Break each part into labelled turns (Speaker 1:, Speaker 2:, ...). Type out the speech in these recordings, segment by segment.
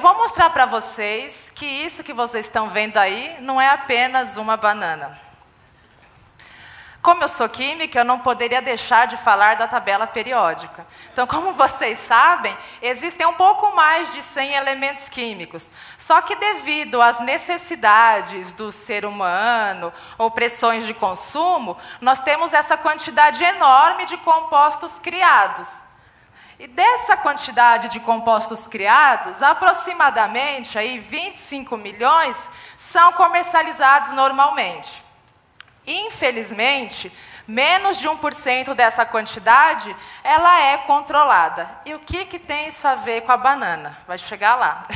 Speaker 1: vou mostrar para vocês que isso que vocês estão vendo aí não é apenas uma banana. Como eu sou química, eu não poderia deixar de falar da tabela periódica. Então, como vocês sabem, existem um pouco mais de 100 elementos químicos. Só que devido às necessidades do ser humano ou pressões de consumo, nós temos essa quantidade enorme de compostos criados. E dessa quantidade de compostos criados, aproximadamente aí 25 milhões são comercializados normalmente. Infelizmente, menos de 1% dessa quantidade, ela é controlada. E o que tem isso a ver com a banana? Vai chegar lá.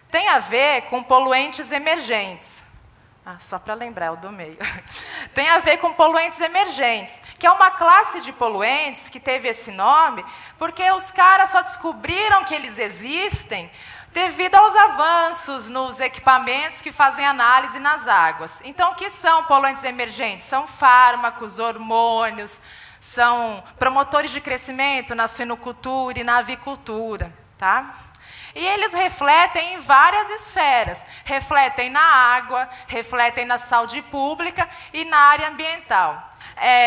Speaker 1: Tem a ver com poluentes emergentes. Só para lembrar, o do meio. Tem a ver com poluentes emergentes, que é uma classe de poluentes que teve esse nome porque os caras só descobriram que eles existem devido aos avanços nos equipamentos que fazem análise nas águas. Então, o que são poluentes emergentes? São fármacos, hormônios, são promotores de crescimento na suinocultura e na avicultura, tá? E eles refletem em várias esferas. Refletem na água, refletem na saúde pública e na área ambiental.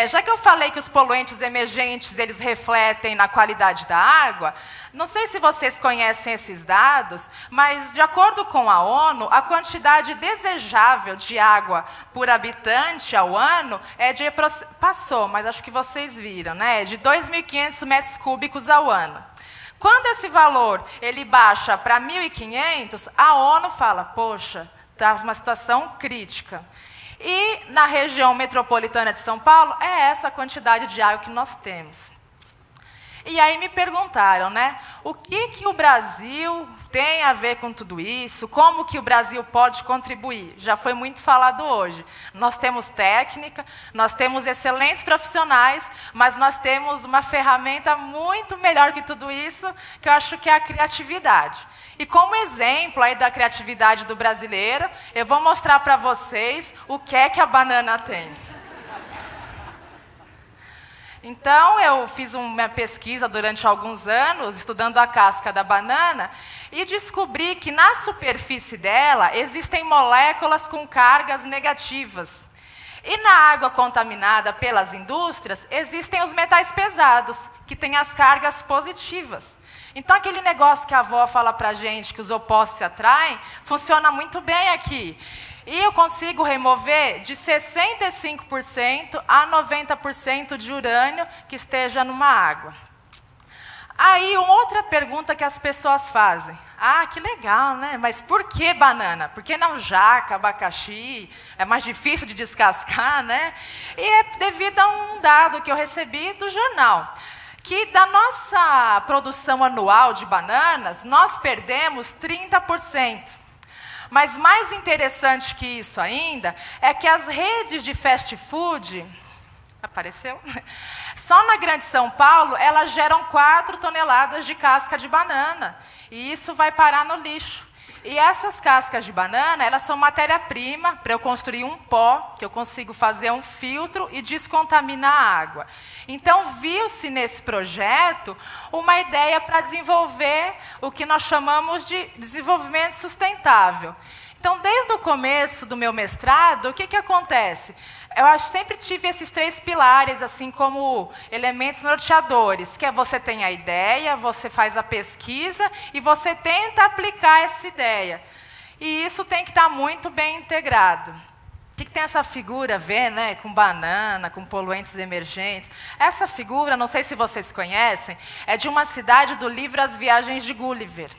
Speaker 1: Já que eu falei que os poluentes emergentes eles refletem na qualidade da água, não sei se vocês conhecem esses dados, mas de acordo com a ONU, a quantidade desejável de água por habitante ao ano passou, mas acho que vocês viram, né? De 2.500 metros cúbicos ao ano. Quando esse valor ele baixa para 1.500, a ONU fala, poxa, está uma situação crítica. E na região metropolitana de São Paulo, é essa quantidade de água que nós temos. E aí me perguntaram, né, o que o Brasil tem a ver com tudo isso? Como que o Brasil pode contribuir? Já foi muito falado hoje. Nós temos técnica, nós temos excelentes profissionais, mas nós temos uma ferramenta muito melhor que tudo isso, que eu acho que é a criatividade. E como exemplo aí da criatividade do brasileiro, eu vou mostrar para vocês o que é que a banana tem. Então, eu fiz uma pesquisa durante alguns anos, estudando a casca da banana, e descobri que na superfície dela existem moléculas com cargas negativas. E na água contaminada pelas indústrias, existem os metais pesados, que têm as cargas positivas. Então, aquele negócio que a avó fala para a gente, que os opostos se atraem, funciona muito bem aqui. E eu consigo remover de 65% a 90% de urânio que esteja numa água. Aí, outra pergunta que as pessoas fazem. Que legal, né? Mas por que banana? Por que não jaca, abacaxi? É mais difícil de descascar, né? E é devido a um dado que eu recebi do jornal. Que da nossa produção anual de bananas, nós perdemos 30%. Mas mais interessante que isso ainda, é que as redes de fast food, apareceu? Só na Grande São Paulo, elas geram 4 toneladas de casca de banana. E isso vai parar no lixo. E essas cascas de banana, elas são matéria-prima para eu construir um pó, que eu consigo fazer um filtro e descontaminar a água. Então, viu-se nesse projeto uma ideia para desenvolver o que nós chamamos de desenvolvimento sustentável. Então, desde o começo do meu mestrado, o que acontece? Eu sempre tive esses 3 pilares, assim como elementos norteadores, que é você tem a ideia, você faz a pesquisa e você tenta aplicar essa ideia. E isso tem que estar muito bem integrado. O que tem essa figura a ver, né, com banana, com poluentes emergentes? Essa figura, não sei se vocês conhecem, é de uma cidade do livro As Viagens de Gulliver.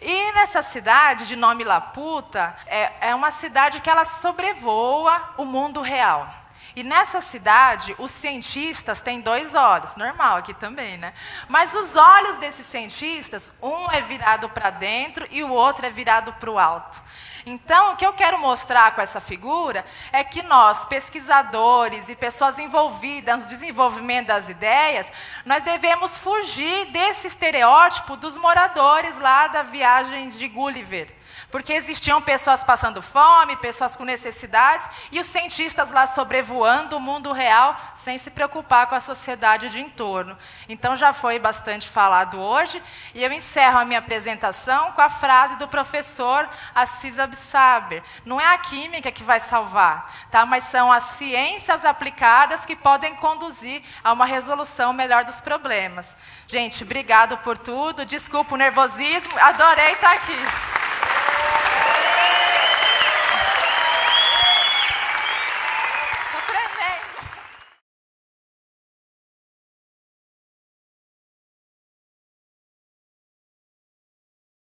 Speaker 1: E nessa cidade, de nome Laputa, é uma cidade que ela sobrevoa o mundo real. E nessa cidade, os cientistas têm 2 olhos, normal aqui também, né? Mas os olhos desses cientistas, um é virado para dentro e o outro é virado para o alto. Então, o que eu quero mostrar com essa figura é que nós, pesquisadores e pessoas envolvidas no desenvolvimento das ideias, nós devemos fugir desse estereótipo dos moradores lá da Viagem de Gulliver, Porque existiam pessoas passando fome, pessoas com necessidades, e os cientistas lá sobrevoando o mundo real, sem se preocupar com a sociedade de entorno. Então já foi bastante falado hoje, e eu encerro a minha apresentação com a frase do professor Assis Absaber. Não é a química que vai salvar, tá? Mas são as ciências aplicadas que podem conduzir a uma resolução melhor dos problemas. Gente, obrigado por tudo, desculpa o nervosismo, adorei estar aqui.